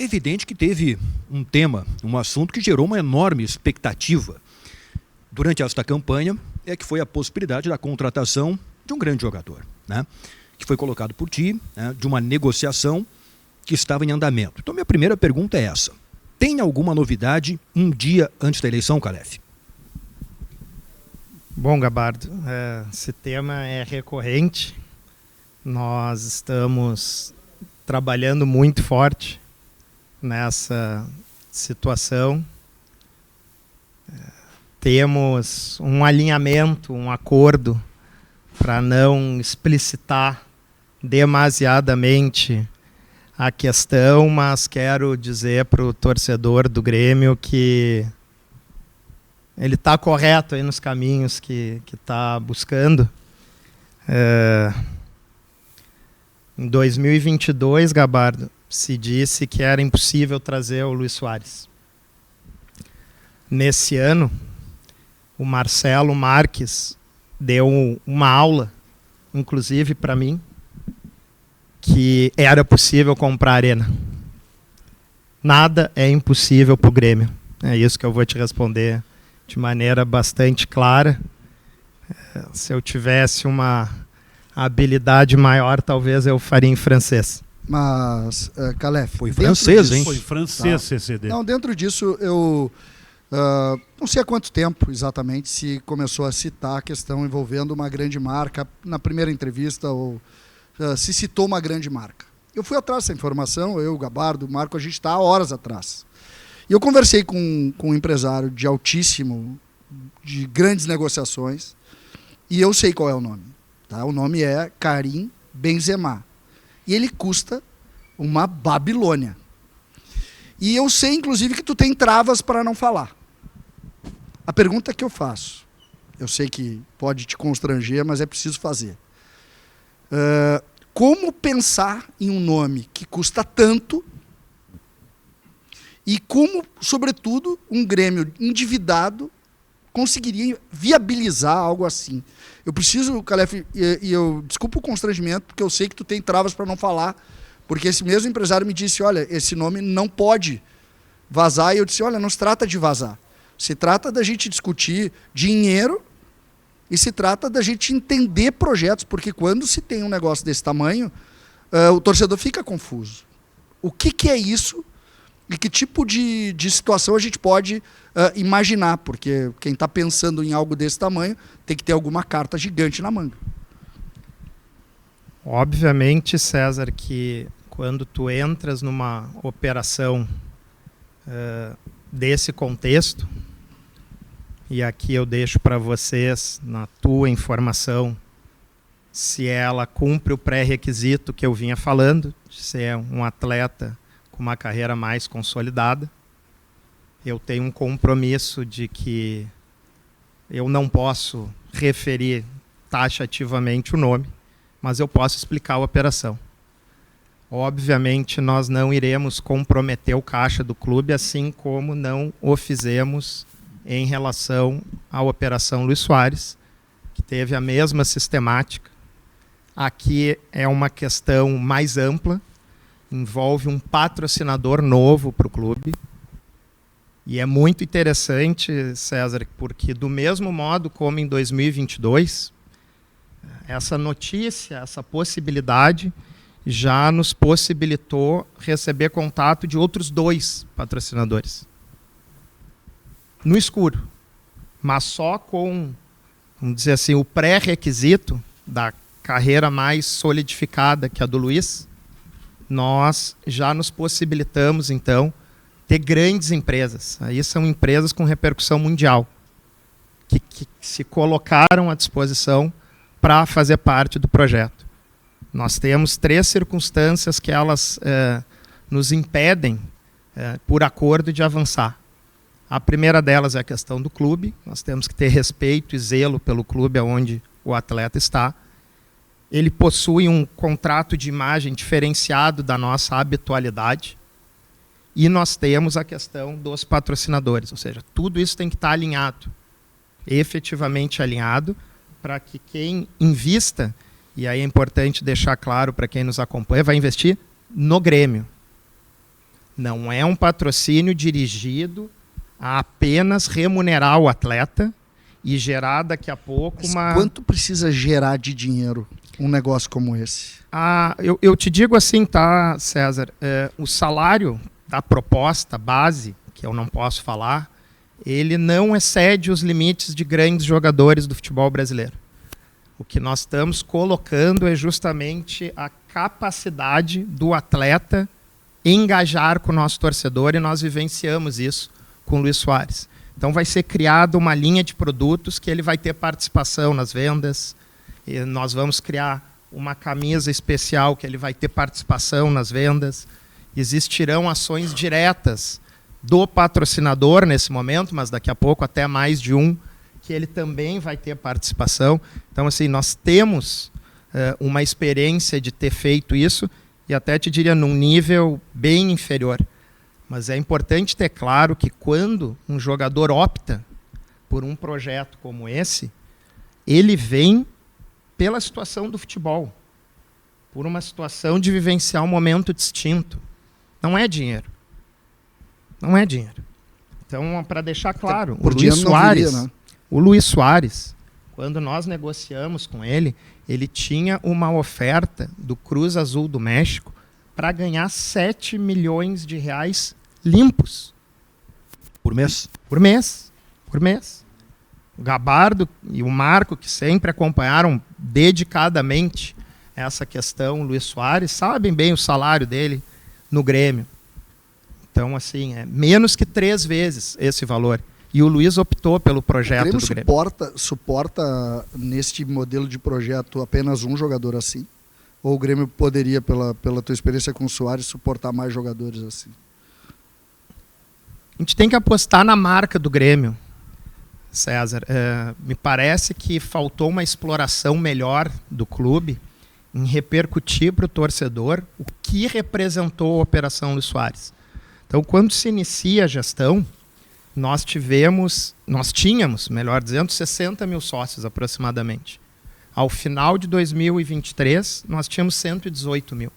É evidente que teve um tema, um assunto que gerou uma enorme expectativa durante esta campanha, que foi a possibilidade da contratação de um grande jogador, né? Que foi colocado por ti, né, de uma negociação que estava em andamento. Então, minha primeira pergunta é essa. Tem alguma novidade um dia antes da eleição, Calef? Bom, Gabardo, esse tema é recorrente. Nós estamos trabalhando muito forte nessa situação. Temos um alinhamento, um acordo para não explicitar demasiadamente a questão, mas quero dizer para o torcedor do Grêmio que ele está correto aí nos caminhos que está buscando. Em 2022, Gabardo, se disse que era impossível trazer o Luís Soares. Nesse ano, o Marcelo Marques deu uma aula, inclusive para mim, que era possível comprar a Arena. Nada é impossível para o Grêmio. É isso que eu vou te responder de maneira bastante clara. Se eu tivesse uma habilidade maior, talvez eu faria em francês. Mas, Calef... Foi francês, hein? Foi francês, CCD. Não, dentro disso, eu não sei há quanto tempo exatamente se começou a citar a questão envolvendo uma grande marca. Na primeira entrevista, ou se citou uma grande marca. Eu fui atrás dessa informação, eu, o Gabardo, o Marco, a gente está há horas atrás. E eu conversei com um empresário de grandes negociações, e eu sei qual é o nome. Tá? O nome é Karim Benzema. E ele custa uma Babilônia. E eu sei, inclusive, que tu tem travas para não falar. A pergunta que eu faço, eu sei que pode te constranger, mas é preciso fazer. Como pensar em um nome que custa tanto e como, sobretudo, um Grêmio endividado conseguiria viabilizar algo assim? Eu preciso, Calef, e eu desculpa o constrangimento, porque eu sei que tu tem travas para não falar, porque esse mesmo empresário me disse, olha, esse nome não pode vazar, e eu disse, olha, não se trata de vazar, se trata da gente discutir dinheiro e se trata da gente entender projetos, porque quando se tem um negócio desse tamanho, o torcedor fica confuso. O que é isso e que tipo de situação a gente pode imaginar? Porque quem está pensando em algo desse tamanho tem que ter alguma carta gigante na manga. Obviamente, César, que quando tu entras numa operação desse contexto, e aqui eu deixo para vocês, na tua informação, se ela cumpre o pré-requisito que eu vinha falando, de ser um atleta com uma carreira mais consolidada. Eu tenho um compromisso de que eu não posso referir taxativamente o nome, mas eu posso explicar a operação. Obviamente, nós não iremos comprometer o caixa do clube, assim como não o fizemos em relação à Operação Luís Soares, que teve a mesma sistemática. Aqui é uma questão mais ampla, envolve um patrocinador novo para o clube. E é muito interessante, César, porque do mesmo modo como em 2022, essa notícia, essa possibilidade, já nos possibilitou receber contato de outros 2 patrocinadores. No escuro, mas só com, vamos dizer assim, o pré-requisito da carreira mais solidificada que a do Luís, nós já nos possibilitamos, então, ter grandes empresas. Aí são empresas com repercussão mundial, que se colocaram à disposição para fazer parte do projeto. Nós temos 3 circunstâncias que elas nos impedem, por acordo, de avançar. A primeira delas é a questão do clube. Nós temos que ter respeito e zelo pelo clube onde o atleta está. Ele possui um contrato de imagem diferenciado da nossa habitualidade. E nós temos a questão dos patrocinadores. Ou seja, tudo isso tem que estar alinhado, efetivamente alinhado, para que quem invista, e aí é importante deixar claro para quem nos acompanha, vai investir no Grêmio. Não é um patrocínio dirigido a apenas remunerar o atleta e gerar daqui a pouco Mas quanto precisa gerar de dinheiro um negócio como esse? Eu te digo assim, tá, César? O salário da proposta base, que eu não posso falar, ele não excede os limites de grandes jogadores do futebol brasileiro. O que nós estamos colocando é justamente a capacidade do atleta engajar com o nosso torcedor, e nós vivenciamos isso com o Luís Soares. Então vai ser criada uma linha de produtos que ele vai ter participação nas vendas, e nós vamos criar uma camisa especial que ele vai ter participação nas vendas. Existirão ações diretas do patrocinador nesse momento, mas daqui a pouco até mais de um, que ele também vai ter participação. Então, assim, nós temos uma experiência de ter feito isso, e até te diria num nível bem inferior. Mas é importante ter claro que quando um jogador opta por um projeto como esse, ele vem pela situação do futebol, por uma situação de vivenciar um momento distinto. Não é dinheiro. Não é dinheiro. Então, para deixar claro, o Luís Soares, quando nós negociamos com ele, ele tinha uma oferta do Cruz Azul do México para ganhar 7 milhões de reais limpos. Por mês? Por mês. Por mês. O Gabardo e o Marco, que sempre acompanharam dedicadamente essa questão, o Luís Soares, sabem bem o salário dele no Grêmio. Então, assim, é menos que 3 vezes esse valor. E o Luís optou pelo projeto do Grêmio. Suporta neste modelo de projeto apenas um jogador assim? Ou o Grêmio poderia, pela tua experiência com o Soares, suportar mais jogadores assim? A gente tem que apostar na marca do Grêmio, César. Me parece que faltou uma exploração melhor do clube em repercutir para o torcedor o que representou a Operação Luís Soares. Então, quando se inicia a gestão, nós tínhamos, melhor dizendo, 60 mil sócios aproximadamente. Ao final de 2023, nós tínhamos 118 mil.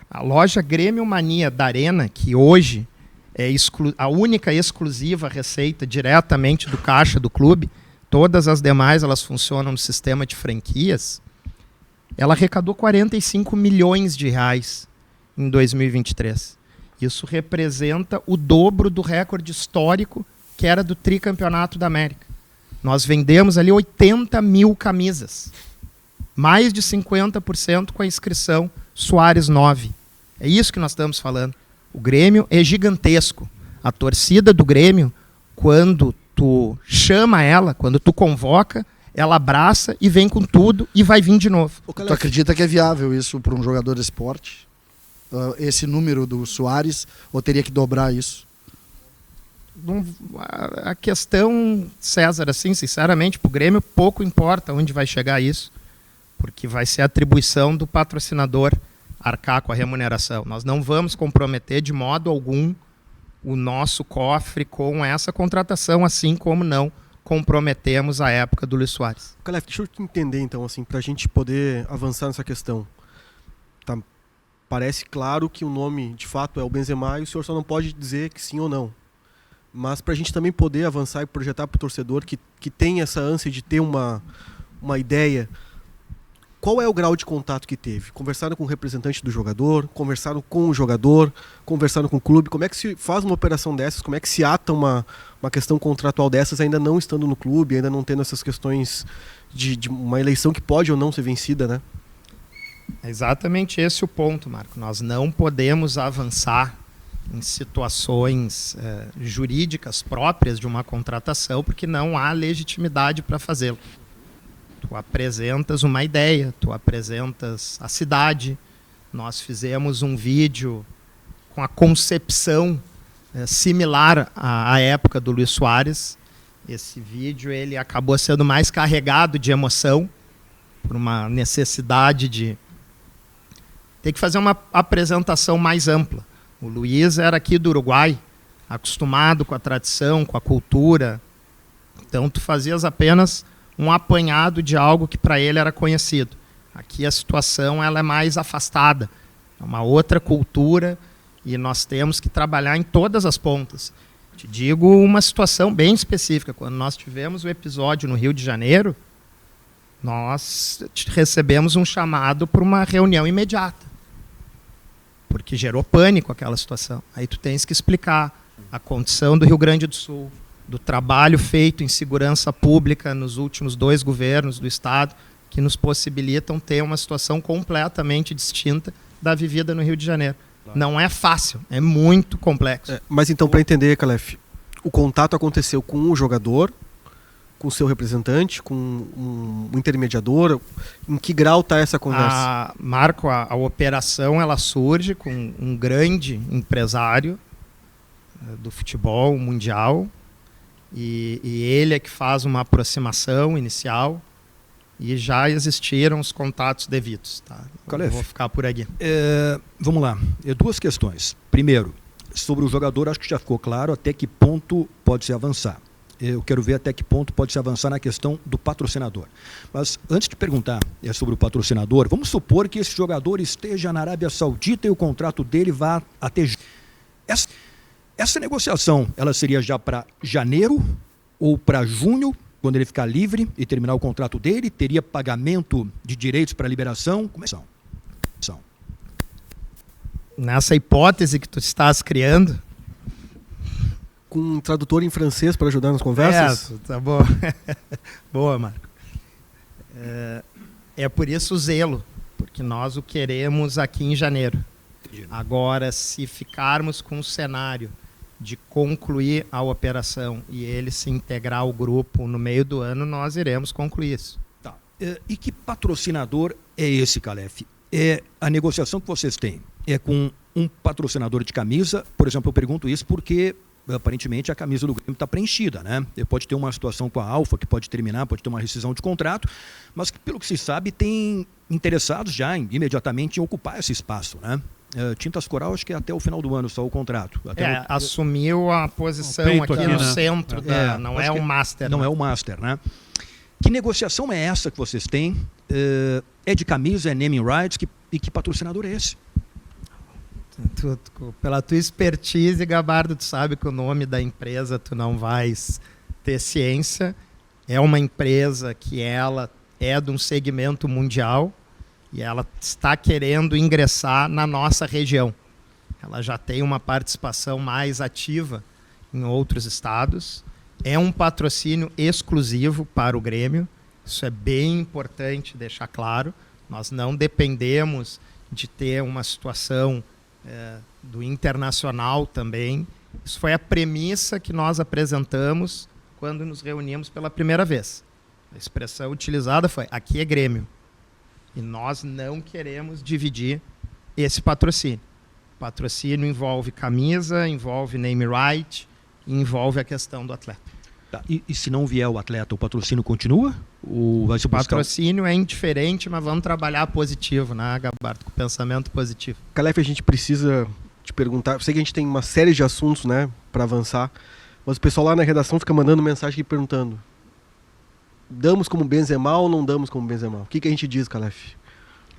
A loja Grêmio Mania da Arena, que hoje é a única exclusiva receita diretamente do caixa do clube, todas as demais elas funcionam no sistema de franquias, ela arrecadou 45 milhões de reais em 2023. Isso representa o dobro do recorde histórico que era do tricampeonato da América. Nós vendemos ali 80 mil camisas. Mais de 50% com a inscrição Soares 9. É isso que nós estamos falando. O Grêmio é gigantesco. A torcida do Grêmio, quando tu chama ela, quando tu convoca, ela abraça e vem com tudo e vai vir de novo. Tu acredita que é viável isso para um jogador de esporte? Esse número do Soares, ou teria que dobrar isso? A questão, César, assim, sinceramente, para o Grêmio pouco importa onde vai chegar isso, porque vai ser a atribuição do patrocinador arcar com a remuneração. Nós não vamos comprometer de modo algum o nosso cofre com essa contratação, assim como não comprometemos a época do Luís Soares. Calef, deixa eu te entender então, assim, para a gente poder avançar nessa questão. Tá, parece claro que o nome de fato é o Benzema e o senhor só não pode dizer que sim ou não. Mas para a gente também poder avançar e projetar para o torcedor que tem essa ânsia de ter uma ideia, qual é o grau de contato que teve? Conversaram com o representante do jogador, conversaram com o jogador, conversaram com o clube. Como é que se faz uma operação dessas? Como é que se ata uma questão contratual dessas ainda não estando no clube, ainda não tendo essas questões de uma eleição que pode ou não ser vencida, né? É exatamente esse o ponto, Marco. Nós não podemos avançar em situações jurídicas próprias de uma contratação porque não há legitimidade para fazê-lo. Tu apresentas uma ideia, tu apresentas a cidade. Nós fizemos um vídeo com a concepção similar à época do Luís Soares. Esse vídeo ele acabou sendo mais carregado de emoção por uma necessidade de ter que fazer uma apresentação mais ampla. O Luís era aqui do Uruguai, acostumado com a tradição, com a cultura. Então tu fazias apenas um apanhado de algo que para ele era conhecido. Aqui a situação ela é mais afastada. É uma outra cultura e nós temos que trabalhar em todas as pontas. Te digo uma situação bem específica. Quando nós tivemos o episódio no Rio de Janeiro, nós recebemos um chamado para uma reunião imediata, porque gerou pânico aquela situação. Aí tu tens que explicar a condição do Rio Grande do Sul, do trabalho feito em segurança pública nos últimos 2 governos do Estado, que nos possibilitam ter uma situação completamente distinta da vivida no Rio de Janeiro. Não é fácil, é muito complexo. Mas então, para entender, Calef, o contato aconteceu com o jogador, com o seu representante, com um intermediador? Em que grau está essa conversa? Marco, a operação ela surge com um grande empresário do futebol mundial, e ele é que faz uma aproximação inicial, e já existiram os contatos devidos. Tá? Eu vou ficar por aqui. Vamos lá. 2 questões. Primeiro, sobre o jogador, acho que já ficou claro até que ponto pode-se avançar. Eu quero ver até que ponto pode-se avançar na questão do patrocinador. Mas antes de perguntar sobre o patrocinador, vamos supor que esse jogador esteja na Arábia Saudita e o contrato dele vá até... Essa negociação, ela seria já para janeiro ou para junho, quando ele ficar livre e terminar o contrato dele? Teria pagamento de direitos para liberação? Como é que são? Nessa hipótese que tu estás criando... Com um tradutor em francês para ajudar nas conversas? Tá bom. Boa, Marco. É por isso o zelo, porque nós o queremos aqui em janeiro. Agora, se ficarmos com o cenário de concluir a operação e ele se integrar ao grupo no meio do ano, nós iremos concluir isso. Tá. E que patrocinador é esse, Calef? A negociação que vocês têm é com um patrocinador de camisa? Por exemplo, eu pergunto isso porque aparentemente a camisa do Grêmio está preenchida, né? Pode ter uma situação com a Alfa que pode terminar, pode ter uma rescisão de contrato, mas que, pelo que se sabe, tem interessados já imediatamente em ocupar esse espaço, né? Tintas Coral, acho que é até o final do ano só o contrato. Assumiu a posição aqui no centro, não é o Master. Não é o Master, né? Que negociação é essa que vocês têm? É de camisa, é naming rights? E que patrocinador é esse? Pela tua expertise, Gabardo, tu sabe que o nome da empresa tu não vais ter ciência. É uma empresa que ela é de um segmento mundial, e ela está querendo ingressar na nossa região. Ela já tem uma participação mais ativa em outros estados. É um patrocínio exclusivo para o Grêmio. Isso é bem importante deixar claro. Nós não dependemos de ter uma situação do internacional também. Isso foi a premissa que nós apresentamos quando nos reunimos pela primeira vez. A expressão utilizada foi: aqui é Grêmio. E nós não queremos dividir esse patrocínio. O patrocínio envolve camisa, envolve name right, envolve a questão do atleta. Tá. E se não vier o atleta, o patrocínio continua? Ou vai se buscar... O patrocínio é indiferente, mas vamos trabalhar positivo, né, Gabardo? Com pensamento positivo. Calef, a gente precisa te perguntar. Eu sei que a gente tem uma série de assuntos, né, para avançar, mas o pessoal lá na redação fica mandando mensagem aqui perguntando: damos como Benzema ou não damos como Benzema? O que a gente diz, Calef?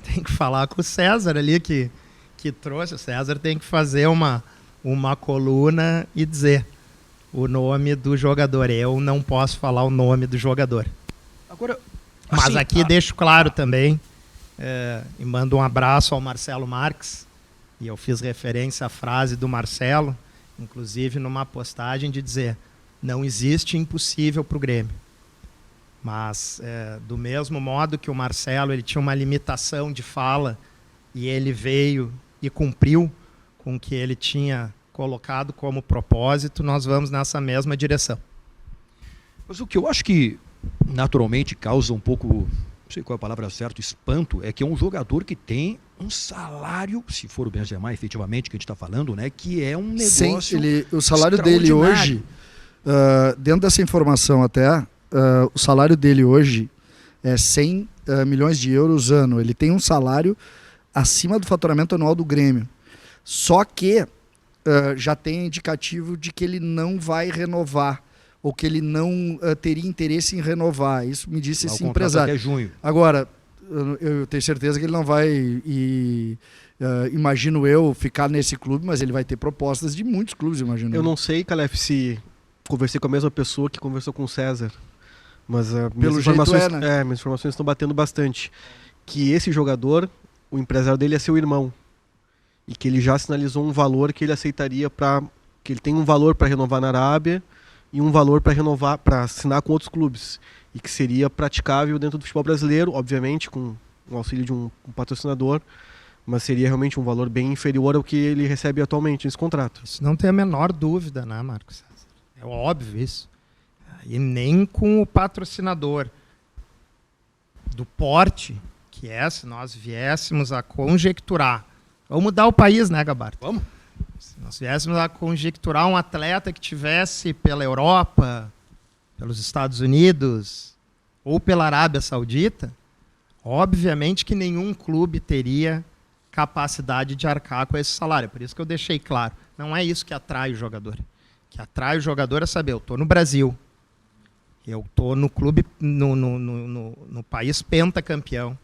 Tem que falar com o César ali, que trouxe. O César tem que fazer uma coluna e dizer o nome do jogador. Eu não posso falar o nome do jogador. Agora, mas assim, aqui deixo claro também, e mando um abraço ao Marcelo Marques, e eu fiz referência à frase do Marcelo, inclusive numa postagem, de dizer: não existe impossível para o Grêmio. Mas, do mesmo modo que o Marcelo ele tinha uma limitação de fala, e ele veio e cumpriu com o que ele tinha colocado como propósito, nós vamos nessa mesma direção. Mas o que eu acho que naturalmente causa um pouco, não sei qual é a palavra certa, espanto, é que é um jogador que tem um salário, se for o Benzema efetivamente que a gente está falando, né, que é um negócio o salário dele hoje, dentro dessa informação até, o salário dele hoje é 100 milhões de euros ano. Ele tem um salário acima do faturamento anual do Grêmio. Só que já tem indicativo de que ele não vai renovar, ou que ele não teria interesse em renovar. Isso me disse esse empresário. Até junho. Agora, eu tenho certeza que ele não vai ir imagino eu, ficar nesse clube, mas ele vai ter propostas de muitos clubes, imagino Eu não sei, Calef, se conversei com a mesma pessoa que conversou com o César, mas Pelo jeito minhas informações estão batendo bastante. Que esse jogador, o empresário dele é seu irmão, e que ele já sinalizou um valor que ele aceitaria que ele tem um valor para renovar na Arábia e um valor para assinar com outros clubes, e que seria praticável dentro do futebol brasileiro, obviamente com o auxílio de um patrocinador, mas seria realmente um valor bem inferior ao que ele recebe atualmente nesse contrato. Isso não tem a menor dúvida, né, Marcos César? É óbvio isso. E nem com o patrocinador do porte, que é, se nós viéssemos a conjecturar, vamos mudar o país, né, Gabardo? Vamos. Se nós viéssemos a conjecturar um atleta que tivesse pela Europa, pelos Estados Unidos ou pela Arábia Saudita, obviamente que nenhum clube teria capacidade de arcar com esse salário. Por isso que eu deixei claro, não é isso que atrai o jogador. O que atrai o jogador é saber, eu estou no Brasil, eu estou no clube, no país pentacampeão,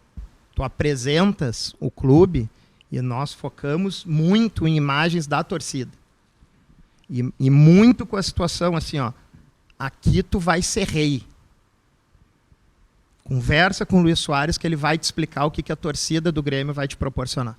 tu apresentas o clube e nós focamos muito em imagens da torcida. E muito com a situação assim, ó, aqui tu vai ser rei. Conversa com o Luís Soares que ele vai te explicar o que a torcida do Grêmio vai te proporcionar.